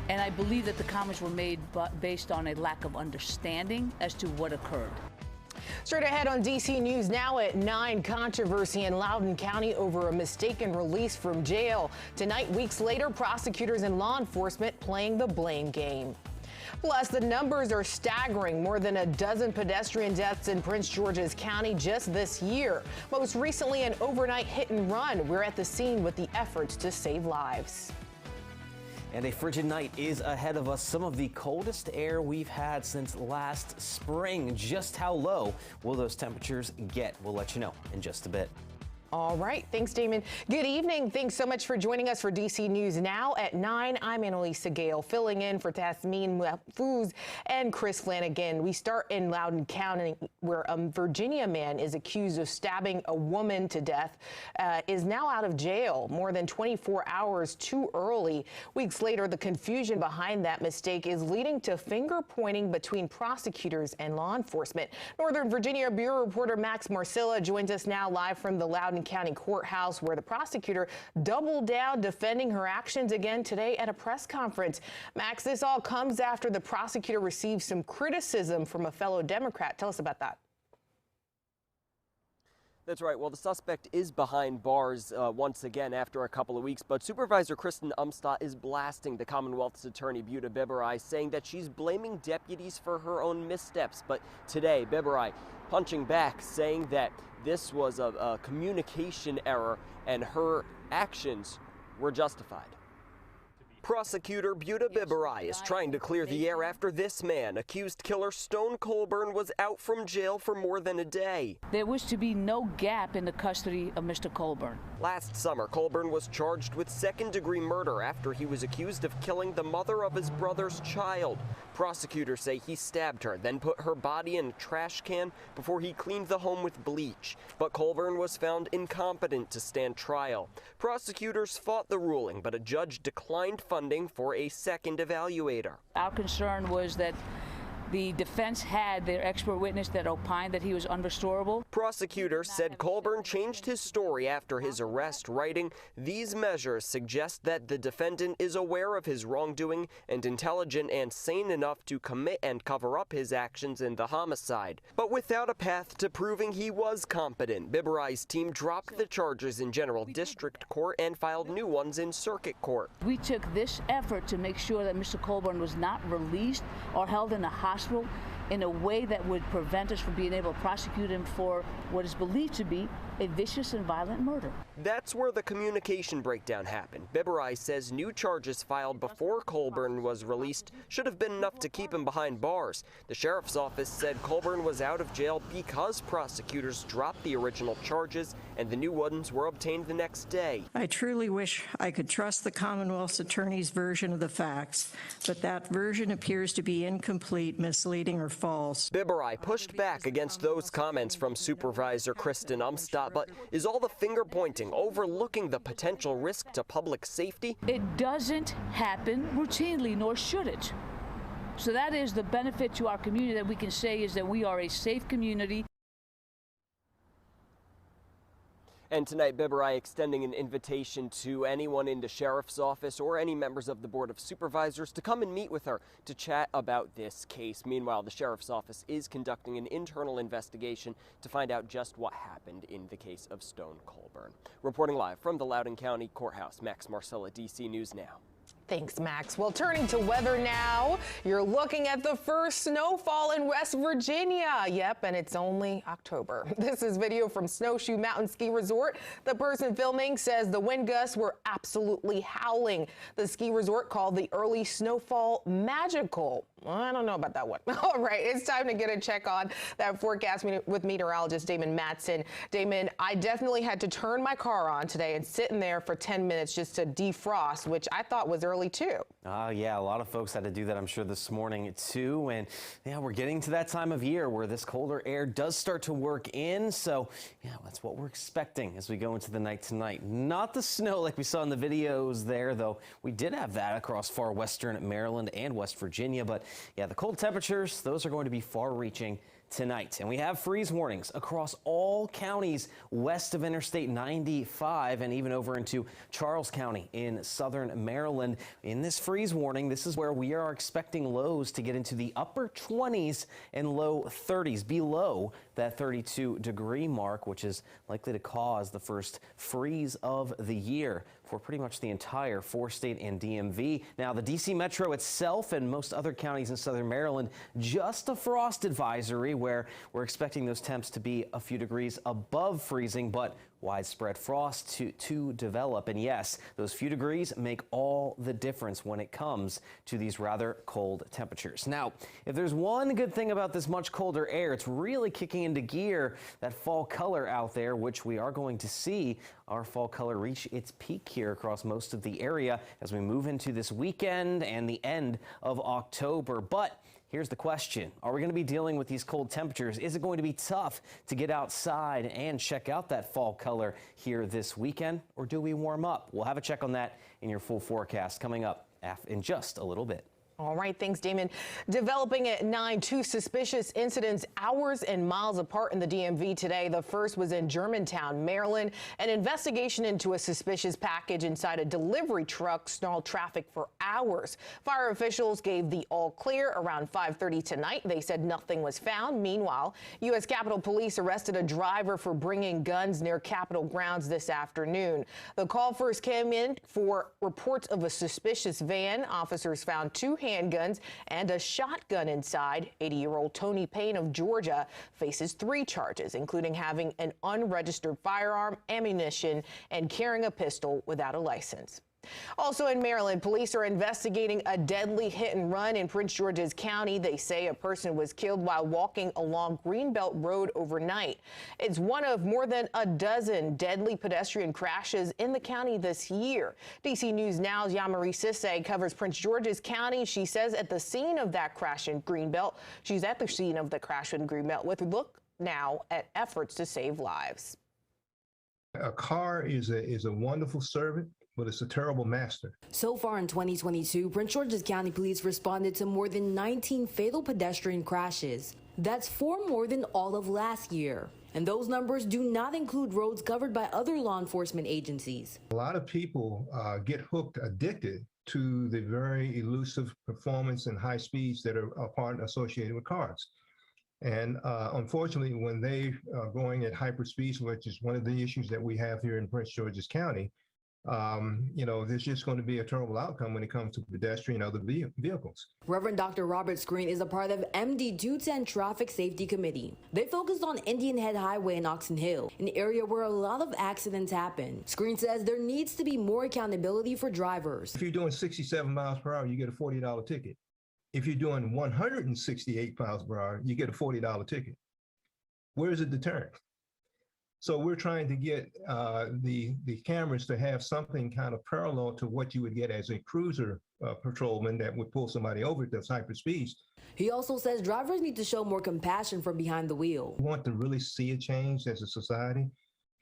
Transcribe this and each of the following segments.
And I believe that the comments were made based on a lack of understanding as to what occurred. Straight ahead on DC News Now at 9, controversy in Loudoun County over a mistaken release from jail. Tonight, weeks later, prosecutors and law enforcement playing the blame game. Plus, the numbers are staggering. More than a dozen pedestrian deaths in Prince George's County just this year. Most recently, an overnight hit and run. We're at the scene with the efforts to save lives. And a frigid night is ahead of us. Some of the coldest air we've had since last spring. Just how low will those temperatures get? We'll let you know in just a bit. All right. Thanks, Damon. Good evening. Thanks so much for joining us for DC News Now at 9. I'm Annalisa Gale, filling in for Tasmin Mahfouz and Chris Flanagan. We start in Loudoun County, where a Virginia man is accused of stabbing a woman to death, is now out of jail more than 24 hours too early. Weeks later, the confusion behind that mistake is leading to finger pointing between prosecutors and law enforcement. Northern Virginia Bureau reporter Max Marcilla joins us now live from the Loudoun County Courthouse, where the prosecutor doubled down, defending her actions again today at a press conference. Max, this all comes after the prosecutor received some criticism from a fellow Democrat. Tell us about that. That's right. Well, the suspect is behind bars once again after a couple of weeks, but Supervisor Kristen Umstattd is blasting the Commonwealth's attorney, Buta Biberaj, saying that she's blaming deputies for her own missteps. But today, Biberaj punching back, saying that this was a communication error and her actions were justified. Prosecutor Buta Biberaj is trying to clear the air after this man, accused killer Stone Colburn, was out from jail for more than a day. There was to be no gap in the custody of Mr. Colburn. Last summer, Colburn was charged with second-degree murder after he was accused of killing the mother of his brother's child. Prosecutors say he stabbed her, then put her body in a trash can before he cleaned the home with bleach. But Colburn was found incompetent to stand trial. Prosecutors fought the ruling, but a judge declined funding for a second evaluator. Our concern was that the defense had their expert witness that opined that he was unrestorable. Prosecutors said Colburn changed his story after his arrest, writing, "These measures suggest that the defendant is aware of his wrongdoing and intelligent and sane enough to commit and cover up his actions in the homicide." But without a path to proving he was competent, Biberaj's team dropped the charges in General District Court and filed new ones in Circuit Court. We took this effort to make sure that Mr. Colburn was not released or held in a hospital in a way that would prevent us from being able to prosecute him for what is believed to be a vicious and violent murder. That's where the communication breakdown happened. Biberaj says new charges filed before Colburn was released should have been enough to keep him behind bars. The sheriff's office said Colburn was out of jail because prosecutors dropped the original charges and the new ones were obtained the next day. I truly wish I could trust the Commonwealth's attorney's version of the facts, but that version appears to be incomplete, misleading, or false. Biberaj pushed back against those comments from Supervisor Kristen Umstattd, but is all the finger pointing overlooking the potential risk to public safety? It doesn't happen routinely, nor should it. So that is the benefit to our community that we can say is that we are a safe community. And tonight, Biberaj extending an invitation to anyone in the sheriff's office or any members of the Board of Supervisors to come and meet with her to chat about this case. Meanwhile, the sheriff's office is conducting an internal investigation to find out just what happened in the case of Stone Colburn. Reporting live from the Loudoun County Courthouse, Max Marcilla, DC News Now. Thanks, Max. Well, turning to weather now, you're looking at the first snowfall in West Virginia. Yep, and it's only October. This is video from Snowshoe Mountain Ski Resort. The person filming says the wind gusts were absolutely howling. The ski resort called the early snowfall magical. Well, I don't know about that one. All right, it's time to get a check on that forecast with meteorologist Damon Matson. Damon, I definitely had to turn my car on today and sit in there for 10 minutes just to defrost, which I thought was early too. Yeah, a lot of folks had to do that, I'm sure, this morning too. And yeah, we're getting to that time of year where this colder air does start to work in. So yeah, that's what we're expecting as we go into the night tonight. Not the snow like we saw in the videos there, though. We did have that across far western Maryland and West Virginia. But yeah, the cold temperatures, those are going to be far-reaching tonight. And we have freeze warnings across all counties west of Interstate 95 and even over into Charles County in southern Maryland. In this freeze warning, this is where we are expecting lows to get into the upper 20s and low 30s, below that 32-degree mark, which is likely to cause the first freeze of the year for pretty much the entire 4-state and DMV. Now, the D.C. Metro itself and most other counties in southern Maryland, just a frost advisory where we're expecting those temps to be a few degrees above freezing, but widespread frost to develop. And yes, those few degrees make all the difference when it comes to these rather cold temperatures. Now, if there's one good thing about this much colder air, it's really kicking into gear that fall color out there, which we are going to see our fall color reach its peak here across most of the area as we move into this weekend and the end of October. But here's the question. Are we going to be dealing with these cold temperatures? Is it going to be tough to get outside and check out that fall color here this weekend? Or do we warm up? We'll have a check on that in your full forecast coming up in just a little bit. All right, thanks, Damon. Developing at 9, 2 suspicious incidents hours and miles apart in the DMV today. The first was in Germantown, Maryland. An investigation into a suspicious package inside a delivery truck stalled traffic for hours. Fire officials gave the all clear around 5:30 tonight. They said nothing was found. Meanwhile, U.S. Capitol Police arrested a driver for bringing guns near Capitol grounds this afternoon. The call first came in for reports of a suspicious van. Officers found 2 handguns and a shotgun inside. 80-year-old Tony Payne of Georgia faces 3 charges, including having an unregistered firearm, ammunition, and carrying a pistol without a license. Also in Maryland, police are investigating a deadly hit and run in Prince George's County. They say a person was killed while walking along Greenbelt Road overnight. It's one of more than a dozen deadly pedestrian crashes in the county this year. DC News Now's Yamari Sisse covers Prince George's County. She says at the scene of that crash in Greenbelt, she's at the scene of the crash in Greenbelt with a look now at efforts to save lives. A car is a wonderful servant, but it's a terrible master. So far in 2022, Prince George's County Police responded to more than 19 fatal pedestrian crashes. That's 4 more than all of last year. And those numbers do not include roads covered by other law enforcement agencies. A lot of people get hooked, addicted to the very elusive performance and high speeds that are associated with cars. And unfortunately, when they are going at hyperspeeds, which is one of the issues that we have here in Prince George's County, there's just going to be a terrible outcome when it comes to pedestrian and other vehicles. Reverend Dr. Robert Screen is a part of MD 210 Traffic Safety Committee. They focused on Indian Head Highway in Oxon Hill, an area where a lot of accidents happen. Screen says there needs to be more accountability for drivers. If you're doing 67 miles per hour, you get a $40 ticket. If you're doing 168 miles per hour, you get a $40 ticket. Where's the deterrent? So we're trying to get the cameras to have something kind of parallel to what you would get as a cruiser patrolman that would pull somebody over at those hyper speeds. He also says drivers need to show more compassion from behind the wheel. We want to really see a change as a society.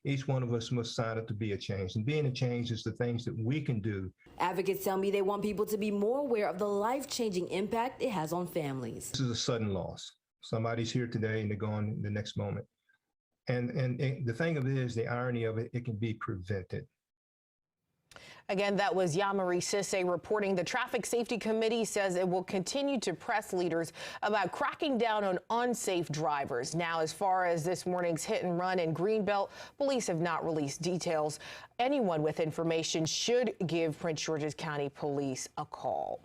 Each one of us must sign up to be a change. And being a change is the things that we can do. Advocates tell me they want people to be more aware of the life-changing impact it has on families. This is a sudden loss. Somebody's here today and they're gone the next moment. And the thing of it is, the irony of it, it can be prevented. Again, that was Yamari Sisse reporting. The Traffic Safety Committee says it will continue to press leaders about cracking down on unsafe drivers. Now, as far as this morning's hit and run in Greenbelt, police have not released details. Anyone with information should give Prince George's County Police a call.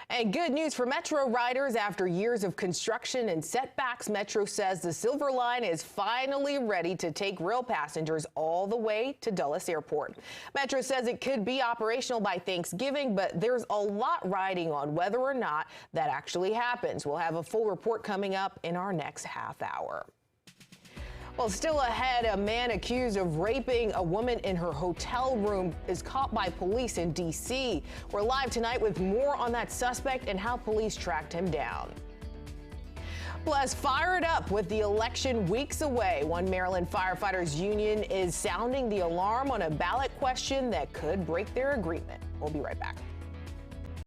And good news for Metro riders. After years of construction and setbacks, Metro says the Silver Line is finally ready to take rail passengers all the way to Dulles Airport. Metro says it could be operational by Thanksgiving, but there's a lot riding on whether or not that actually happens. We'll have a full report coming up in our next half hour. Well, still ahead, a man accused of raping a woman in her hotel room is caught by police in D.C. We're live tonight with more on that suspect and how police tracked him down. Plus, fired up with the election weeks away, one Maryland firefighters union is sounding the alarm on a ballot question that could break their agreement. We'll be right back.